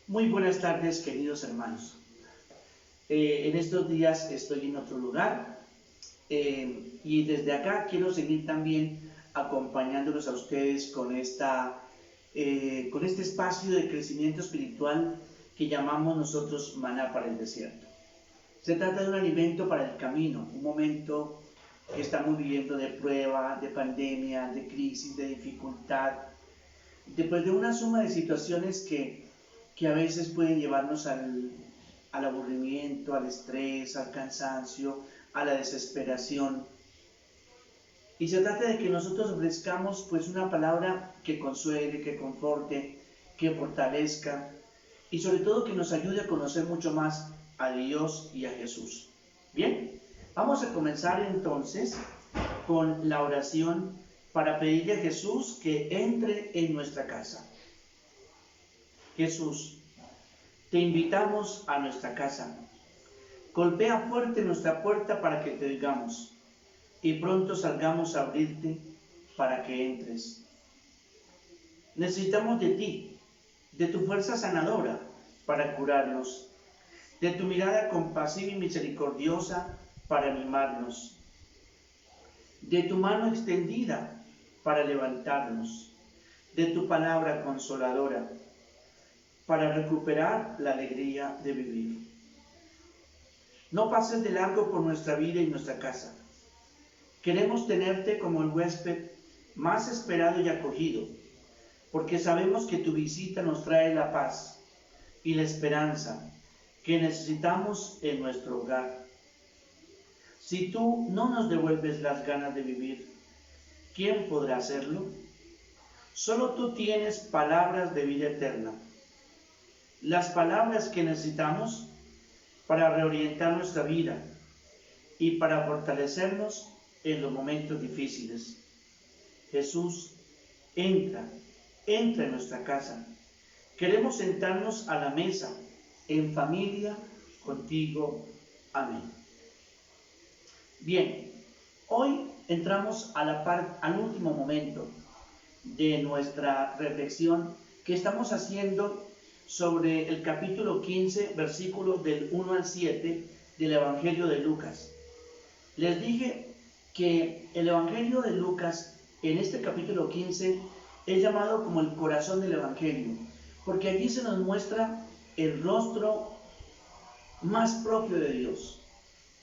Muy buenas tardes, queridos hermanos. En estos días estoy en otro lugar y desde acá quiero seguir también acompañándolos a ustedes con este espacio de crecimiento espiritual que llamamos nosotros maná para el desierto. Se trata de un alimento para el camino, un momento que estamos viviendo de prueba, de pandemia, de crisis, de dificultad, después de una suma de situaciones que a veces pueden llevarnos al aburrimiento, al estrés, al cansancio, a la desesperación. Y se trata de que nosotros ofrezcamos pues una palabra que consuele, que conforte, que fortalezca y sobre todo que nos ayude a conocer mucho más a Dios y a Jesús. Bien, vamos a comenzar entonces con la oración para pedirle a Jesús que entre en nuestra casa. Jesús, te invitamos a nuestra casa. Golpea fuerte nuestra puerta para que te oigamos y pronto salgamos a abrirte para que entres. Necesitamos de ti, de tu fuerza sanadora para curarnos, de tu mirada compasiva y misericordiosa para animarnos, de tu mano extendida para levantarnos, de tu palabra consoladora para recuperar la alegría de vivir. No pases de largo por nuestra vida y nuestra casa. Queremos tenerte como el huésped más esperado y acogido, porque sabemos que tu visita nos trae la paz y la esperanza que necesitamos en nuestro hogar. Si tú no nos devuelves las ganas de vivir, ¿quién podrá hacerlo? Solo tú tienes palabras de vida eterna, las palabras que necesitamos para reorientar nuestra vida y para fortalecernos en los momentos difíciles. Jesús, entra en nuestra casa. Queremos sentarnos a la mesa, en familia, contigo. Amén. Bien, hoy entramos al último momento de nuestra reflexión que estamos haciendo sobre el capítulo 15, versículos del 1 al 7 del Evangelio de Lucas. Les dije que el Evangelio de Lucas, en este capítulo 15, es llamado como el corazón del Evangelio, porque allí se nos muestra el rostro más propio de Dios,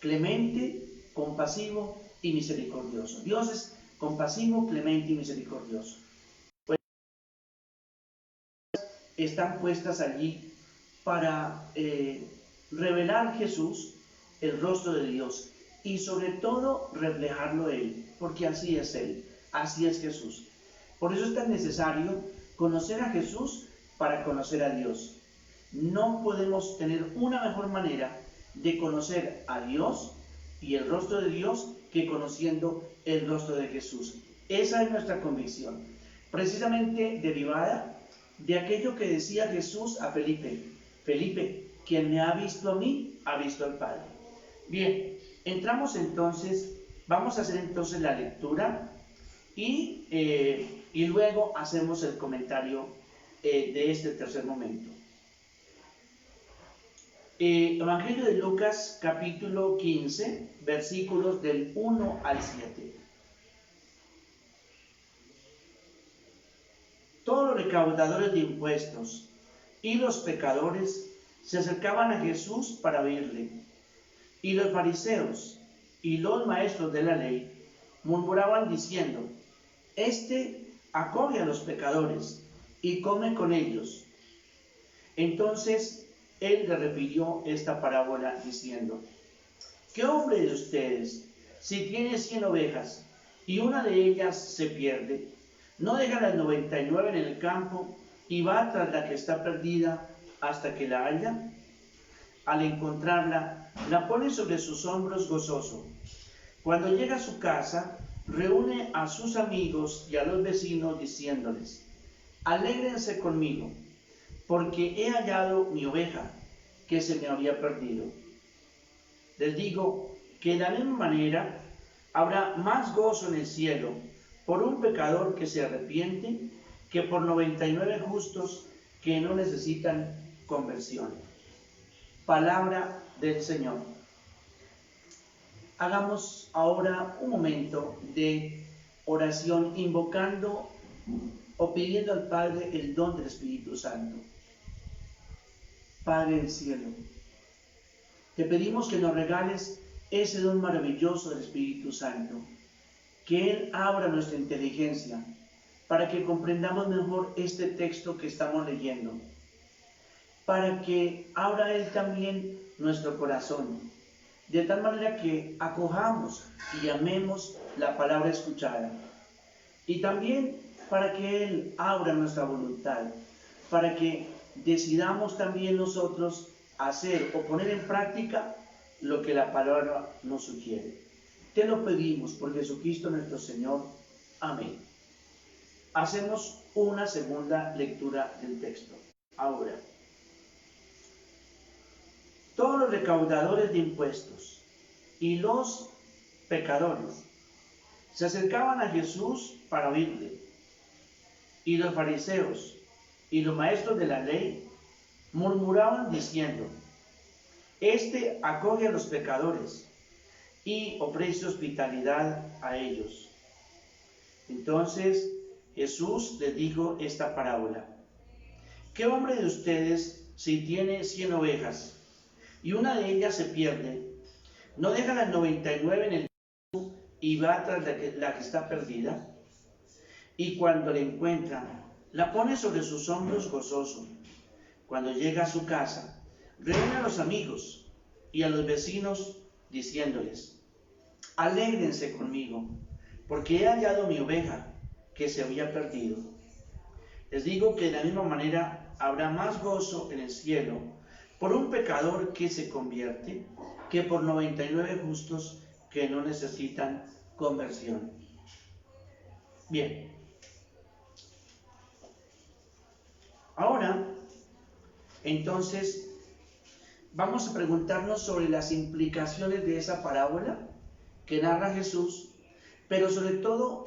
clemente, compasivo y misericordioso. Dios es compasivo, clemente y misericordioso. Están puestas allí para revelar Jesús, el rostro de Dios, y sobre todo reflejarlo Él, porque así es Él, así es Jesús. Por eso es tan necesario conocer a Jesús para conocer a Dios. No podemos tener una mejor manera de conocer a Dios y el rostro de Dios que conociendo el rostro de Jesús. Esa es nuestra convicción, precisamente derivada de aquello que decía Jesús a Felipe. Felipe, quien me ha visto a mí, ha visto al Padre. Bien, entramos entonces, vamos a hacer entonces la lectura y luego hacemos el comentario de este tercer momento. Evangelio de Lucas, capítulo 15, versículos del 1 al 7. Todos los recaudadores de impuestos y los pecadores se acercaban a Jesús para oírle, y los fariseos y los maestros de la ley murmuraban diciendo: Este acoge a los pecadores y come con ellos. Entonces él le refirió esta parábola diciendo: ¿Qué hombre de ustedes, si tiene 100 ovejas y una de ellas se pierde, no deja las 99 en el campo y va tras la que está perdida hasta que la haya? Al encontrarla, la pone sobre sus hombros gozoso. Cuando llega a su casa, reúne a sus amigos y a los vecinos diciéndoles: Alégrense conmigo, porque he hallado mi oveja que se me había perdido. Les digo que de la misma manera habrá más gozo en el cielo por un pecador que se arrepiente que por 99 justos que no necesitan conversión. Palabra del Señor. Hagamos ahora un momento de oración invocando o pidiendo al Padre el don del Espíritu Santo. Padre del cielo, te pedimos que nos regales ese don maravilloso del Espíritu Santo, que Él abra nuestra inteligencia para que comprendamos mejor este texto que estamos leyendo, para que abra Él también nuestro corazón, de tal manera que acojamos y amemos la palabra escuchada, y también para que Él abra nuestra voluntad, para que decidamos también nosotros hacer o poner en práctica lo que la palabra nos sugiere. Te lo pedimos por Jesucristo nuestro Señor. Amén. Hacemos una segunda lectura del texto. Ahora, todos los recaudadores de impuestos y los pecadores se acercaban a Jesús para oírle, y los fariseos y los maestros de la ley murmuraban diciendo: Este acoge a los pecadores y ofrece hospitalidad a ellos. Entonces Jesús les dijo esta parábola: ¿Qué hombre de ustedes, si tiene 100 ovejas y una de ellas se pierde, no deja las 99 en el campo y va tras la que está perdida? Y cuando la encuentra, la pone sobre sus hombros gozoso. Cuando llega a su casa, reúne a los amigos y a los vecinos diciéndoles: Alégrense conmigo, porque he hallado mi oveja que se había perdido. Les digo que de la misma manera habrá más gozo en el cielo por un pecador que se convierte que por 99 justos que no necesitan conversión. Bien. Ahora, entonces, vamos a preguntarnos sobre las implicaciones de esa parábola que narra Jesús, pero sobre todo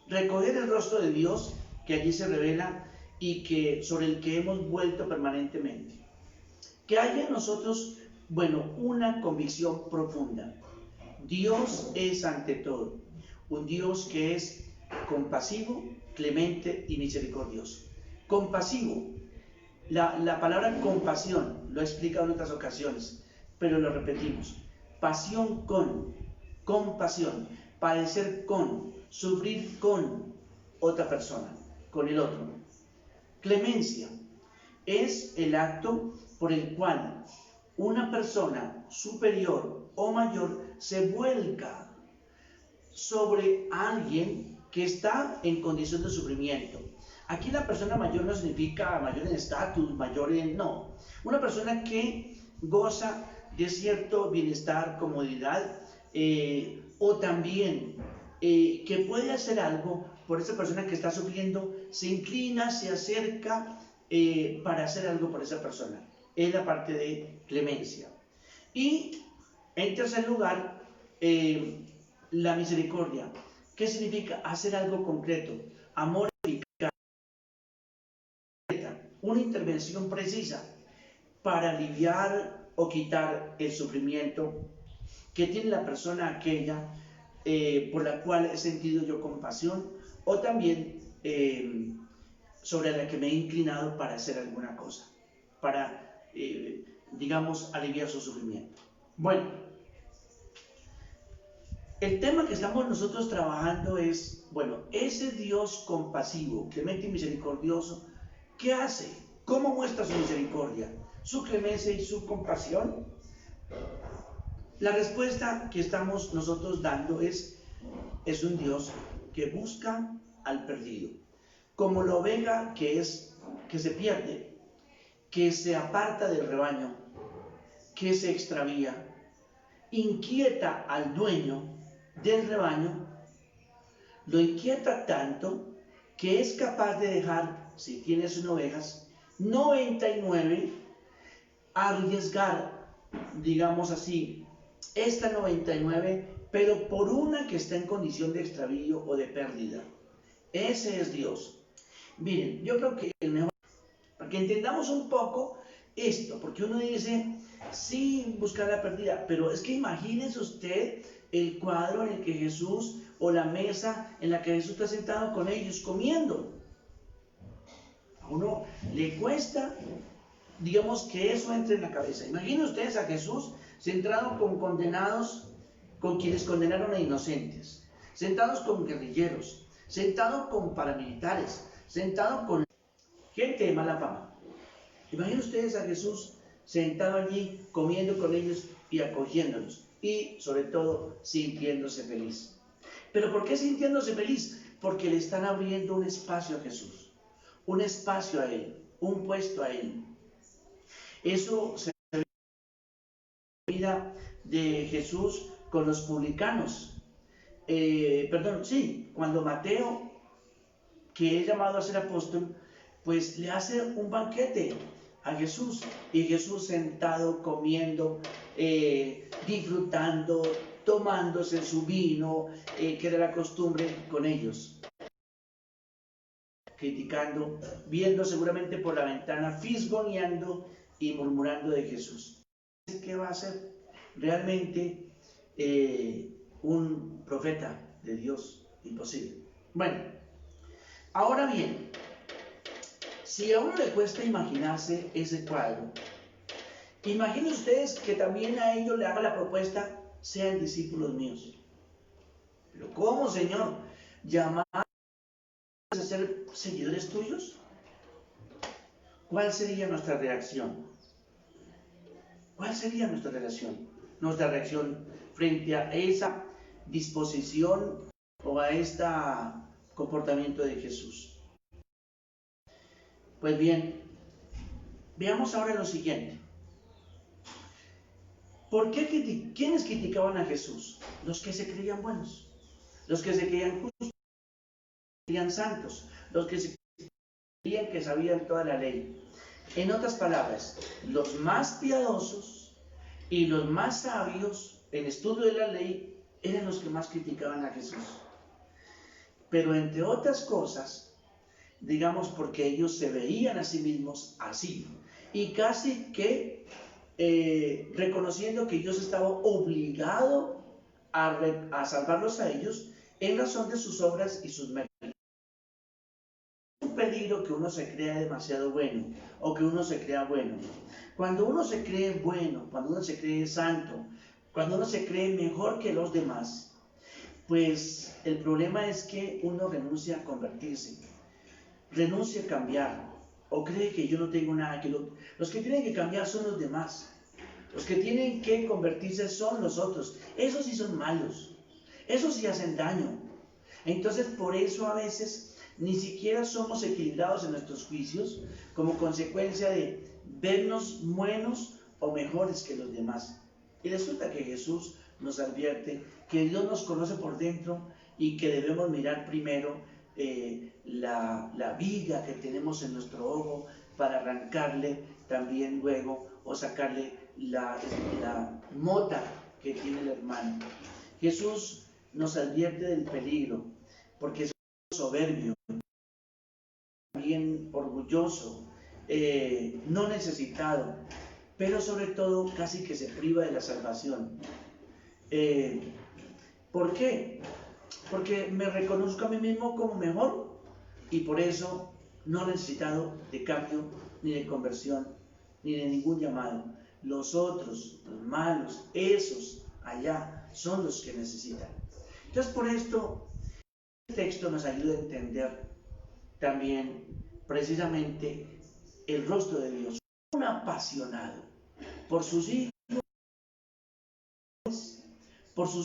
recoger el rostro de Dios que allí se revela y que sobre el que hemos vuelto permanentemente. Que haya en nosotros, una convicción profunda. Dios es ante todo un Dios que es compasivo, clemente y misericordioso. Compasivo. La palabra compasión lo he explicado en otras ocasiones, pero lo repetimos. Pasión con, compasión, padecer con, sufrir con otra persona, con el otro. Clemencia es el acto por el cual una persona superior o mayor se vuelca sobre alguien que está en condición de sufrimiento. Aquí la persona mayor no significa mayor en estatus, mayor en... no. Una persona que goza de cierto bienestar, comodidad, o también que puede hacer algo por esa persona que está sufriendo, se inclina, se acerca para hacer algo por esa persona. Es la parte de clemencia. Y en tercer lugar, la misericordia. ¿Qué significa? Hacer algo concreto, amor eficaz, una intervención precisa para aliviar o quitar el sufrimiento que tiene la persona aquella por la cual he sentido yo compasión, o también sobre la que me he inclinado para hacer alguna cosa, para, aliviar su sufrimiento. Bueno, el tema que estamos nosotros trabajando es, ese Dios compasivo, clemente y misericordioso, ¿qué hace? ¿Cómo muestra su misericordia, su clemencia y su compasión? La respuesta que estamos nosotros dando es un Dios que busca al perdido, como la oveja que se pierde, que se aparta del rebaño, que se extravía, inquieta al dueño del rebaño, lo inquieta tanto que es capaz de dejar, si tienes 100 ovejas, 99, arriesgar, esta 99, pero por una que está en condición de extravío o de pérdida. Ese es Dios. Miren, yo creo que el mejor que entendamos un poco esto, porque uno dice, sí, buscar la perdida, pero es que imagínese usted el cuadro en el que Jesús, o la mesa en la que Jesús está sentado con ellos comiendo. A uno le cuesta, digamos, que eso entre en la cabeza. Imaginen ustedes a Jesús sentado con condenados, con quienes condenaron a inocentes, sentados con guerrilleros, sentado con paramilitares, sentado con gente de mala fama. Imaginen ustedes a Jesús sentado allí, comiendo con ellos y acogiéndolos, y sobre todo sintiéndose feliz. ¿Pero por qué sintiéndose feliz? Porque le están abriendo un espacio a Jesús, un espacio a Él, un puesto a Él. Eso se ve en la vida de Jesús con los publicanos. Cuando Mateo, que es llamado a ser apóstol, pues le hace un banquete a Jesús, y Jesús sentado comiendo, disfrutando, tomándose su vino, que era la costumbre con ellos, criticando, viendo seguramente por la ventana, fisgoneando y murmurando de Jesús. ¿Qué va a ser realmente un profeta de Dios? Imposible. Bueno, ahora bien, si a uno le cuesta imaginarse ese cuadro, imaginen ustedes que también a ellos le haga la propuesta, sean discípulos míos. Pero ¿cómo, Señor? ¿Llamar a ser seguidores tuyos? ¿Cuál sería nuestra reacción? ¿Cuál sería nuestra reacción? Nuestra reacción frente a esa disposición o a este comportamiento de Jesús. Pues bien, veamos ahora lo siguiente. ¿Quiénes criticaban a Jesús? Los que se creían buenos, los que se creían justos, los que se creían santos, los que se creían que sabían toda la ley. En otras palabras, los más piadosos y los más sabios en estudio de la ley eran los que más criticaban a Jesús. Pero entre otras cosas, digamos, porque ellos se veían a sí mismos así, y casi que reconociendo que Dios estaba obligado a salvarlos a ellos en razón de sus obras y sus méritos. Es un peligro que uno se crea demasiado bueno o que uno se crea bueno. Cuando uno se cree bueno, cuando uno se cree santo, cuando uno se cree mejor que los demás, pues el problema es que uno renuncia a convertirse, renuncia a cambiar, o cree que yo no tengo nada, que los que tienen que cambiar son los demás. Los que tienen que convertirse son los otros. Esos sí son malos. Esos sí hacen daño. Entonces, por eso a veces ni siquiera somos equilibrados en nuestros juicios, como consecuencia de vernos buenos o mejores que los demás. Y resulta que Jesús nos advierte que Dios nos conoce por dentro y que debemos mirar primero la viga que tenemos en nuestro ojo para arrancarle también luego o sacarle la mota que tiene el hermano. Jesús nos advierte del peligro, porque es soberbio, también orgulloso, no necesitado, pero sobre todo casi que se priva de la salvación. ¿Por qué? Porque me reconozco a mí mismo como mejor y por eso no necesitado de cambio, ni de conversión, ni de ningún llamado. Los otros, los malos, esos allá, son los que necesitan. Entonces, por esto, este texto nos ayuda a entender también precisamente el rostro de Dios. Un apasionado por sus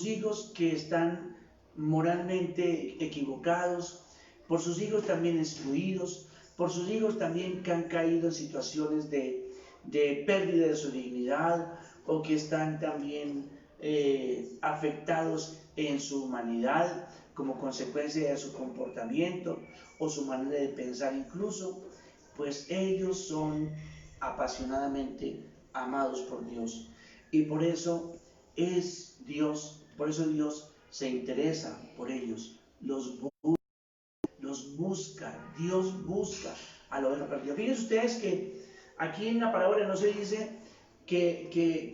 hijos que están moralmente equivocados, por sus hijos también excluidos, por sus hijos también que han caído en situaciones de pérdida de su dignidad o que están también afectados en su humanidad como consecuencia de su comportamiento o su manera de pensar incluso, pues ellos son apasionadamente amados por Dios. Y por eso Dios se interesa por ellos, los busca, Dios busca a la oveja perdida. Fíjense ustedes que aquí en la parábola no se dice que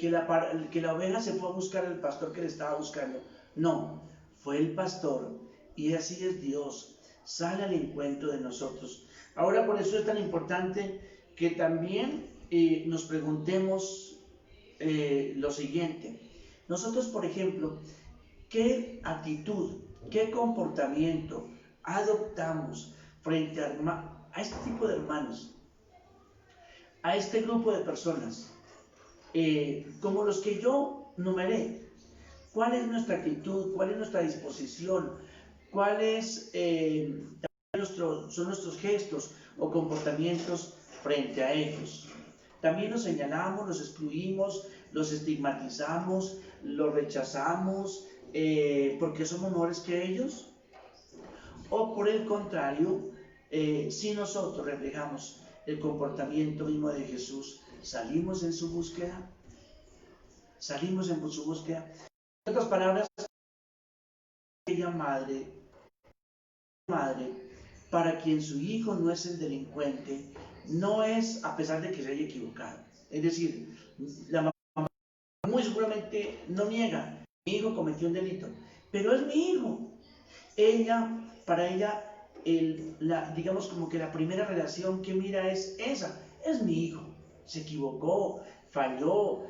la oveja se fue a buscar al pastor que le estaba buscando. No, fue el pastor, y así es Dios, sale al encuentro de nosotros. Ahora, por eso es tan importante que también nos preguntemos lo siguiente. Nosotros, por ejemplo, ¿qué actitud, qué comportamiento adoptamos frente a este tipo de hermanos, a este grupo de personas, como los que yo numeré? ¿Cuál es nuestra actitud? ¿Cuál es nuestra disposición? ¿Cuáles son nuestros gestos o comportamientos frente a ellos? También los señalamos, los excluimos, los estigmatizamos, los rechazamos porque somos mejores que ellos. O por el contrario, si nosotros reflejamos el comportamiento mismo de Jesús, salimos en su búsqueda. Salimos en su búsqueda. En otras palabras, aquella madre para quien su hijo no es el delincuente, no es a pesar de que se haya equivocado. Es decir, la mamá muy seguramente no niega, mi hijo cometió un delito, pero es mi hijo. Para ella, digamos como que la primera relación que mira es esa, es mi hijo, se equivocó, falló,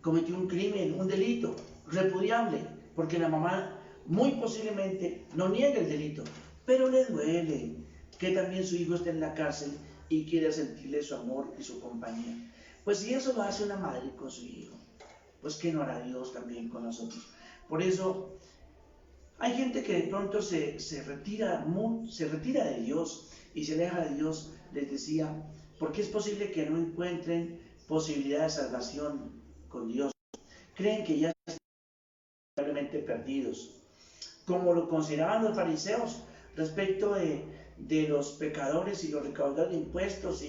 cometió un crimen, un delito, repudiable, porque la mamá muy posiblemente no niega el delito, pero le duele que también su hijo esté en la cárcel y quiere sentirle su amor y su compañía. Pues si eso lo hace una madre con su hijo, pues ¿qué no hará Dios también con nosotros? Por eso hay gente que de pronto se retira de Dios y se aleja de Dios, les decía, porque es posible que no encuentren posibilidad de salvación con Dios. Creen que ya están probablemente perdidos, como lo consideraban los fariseos respecto de los pecadores y los recaudadores de impuestos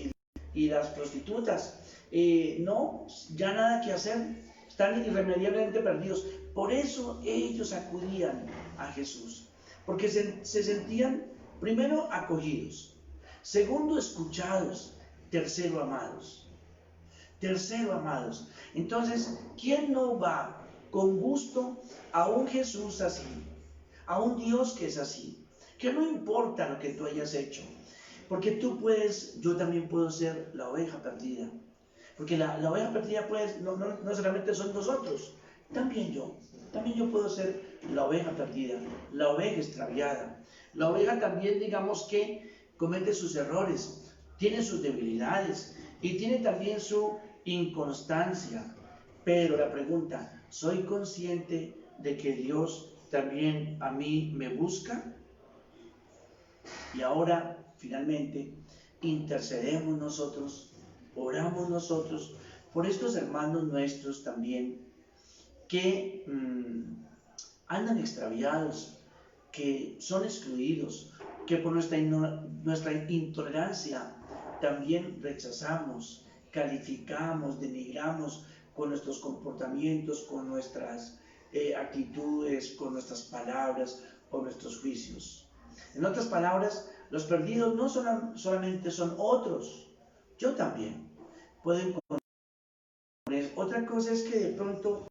y las prostitutas. No, ya nada que hacer, están irremediablemente perdidos. Por eso ellos acudían a Jesús, porque se sentían, primero, acogidos, segundo, escuchados, tercero, amados. Entonces, ¿quién no va con gusto a un Jesús así, a un Dios que es así? Que no importa lo que tú hayas hecho, porque yo también puedo ser la oveja perdida, porque la oveja perdida no solamente son nosotros, también yo puedo ser la oveja perdida, la oveja extraviada. La oveja también, digamos que comete sus errores, tiene sus debilidades y tiene también su inconstancia. Pero la pregunta, ¿soy consciente de que Dios también a mí me busca? Y ahora, finalmente, intercedemos nosotros, oramos nosotros por estos hermanos nuestros también que andan extraviados, que son excluidos, que por nuestra intolerancia también rechazamos, calificamos, denigramos con nuestros comportamientos, con nuestras actitudes, con nuestras palabras o nuestros juicios. En otras palabras, los perdidos no solamente son otros, yo también puedo encontrar. Otra cosa es que de pronto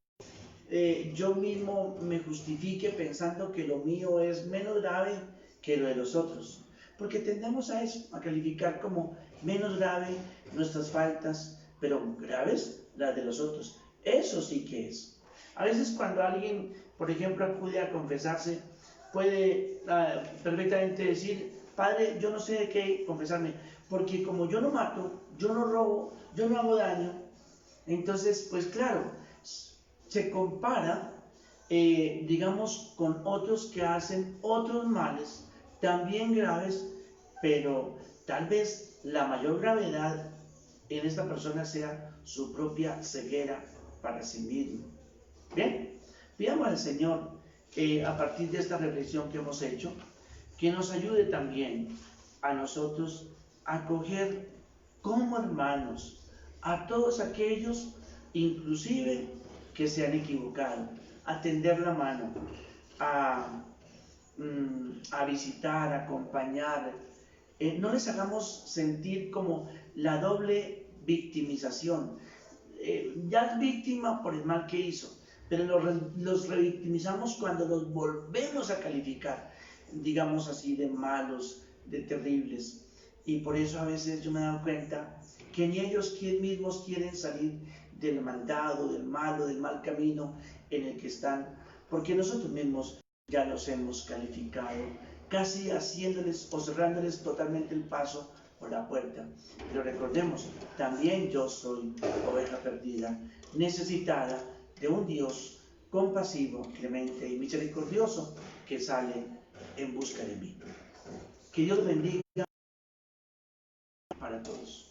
yo mismo me justifique pensando que lo mío es menos grave que lo de los otros, porque tendemos a eso, a calificar como menos grave nuestras faltas, pero graves las de los otros. Eso sí que es. A veces cuando alguien, por ejemplo, acude a confesarse, puede perfectamente decir, padre, yo no sé de qué confesarme, porque como yo no mato, yo no robo, yo no hago daño, entonces, pues claro, se compara, digamos, con otros que hacen otros males también graves, pero tal vez la mayor gravedad en esta persona sea su propia ceguera para sí mismo. Bien, pidamos al Señor que a partir de esta reflexión que hemos hecho, que nos ayude también a nosotros a acoger como hermanos a todos aquellos, inclusive que se han equivocado, a tender la mano, a visitar, a acompañar, no les hagamos sentir como la doble victimización. Ya es víctima por el mal que hizo, pero los revictimizamos cuando los volvemos a calificar, digamos así, de malos, de terribles. Y por eso a veces yo me he dado cuenta que ni ellos mismos quieren salir del maldad o del malo, del mal camino en el que están, porque nosotros mismos ya los hemos calificado, casi haciéndoles o cerrándoles totalmente el paso por la puerta. Pero recordemos, también yo soy oveja perdida, necesitada de un Dios compasivo, clemente y misericordioso que sale en busca de mí. Que Dios bendiga para todos.